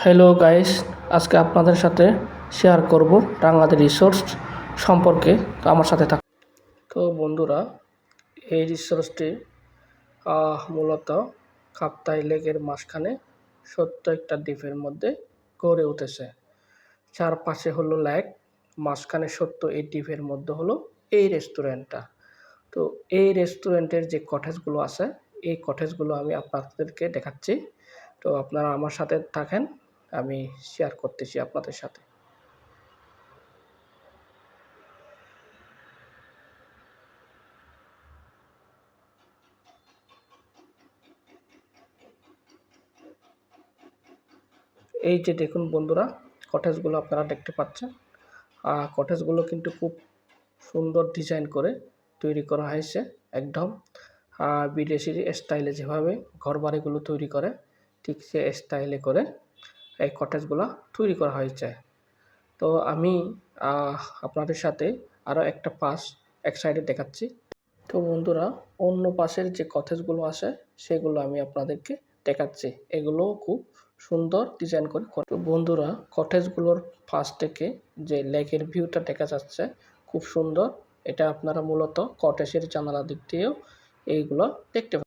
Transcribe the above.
Hello guys, আজকে আপনাদের সাথে শেয়ার করব রাঙামাটি রিসোর্স সম্পর্কে। তো আমার সাথে থাক। তো বন্ধুরা, এই রিসোর্সটি মূলত কাপ্তাই লেকের মাঝখানে ছোট্ট একটা দ্বীপের মধ্যে গড়ে উঠেছে। চারপাশে হলো লেক, মাঝখানে ছোট্ট এই দ্বীপের মধ্যে হলো এই রেস্টুরেন্টটা। তো এই রেস্টুরেন্টের যে কটেজগুলো আছে, এই কটেজগুলো আমি আপনাদেরকে দেখাচ্ছি। তো আপনারা আমার সাথে থাকেন, আমি শেয়ার করতেছি আপনাদের সাথে। এই যে দেখুন বন্ধুরা, কটেজগুলো আপনারা দেখতে পাচ্ছেন। কটেজগুলো কিন্তু খুব সুন্দর ডিজাইন করে তৈরি করা হয়েছে। একদম বিদেশি স্টাইলে যেভাবে ঘরবাড়িগুলো তৈরি করে, ঠিক সে স্টাইলে করে এই কটেজগুলো তৈরি করা হয়েছে। তো আমি আপনাদের সাথে আরও একটা এক সাইডে দেখাচ্ছি। তো বন্ধুরা, অন্য পাশের যে কটেজগুলো আছে সেগুলো আমি আপনাদেরকে দেখাচ্ছি। এগুলোও খুব সুন্দর ডিজাইন করে। তো বন্ধুরা, কটেজগুলোর পাশ থেকে যে লেকের ভিউটা দেখা যাচ্ছে খুব সুন্দর। এটা আপনারা মূলত কটেজের জানালা দিক দিয়েও এইগুলো দেখতে পাবেন।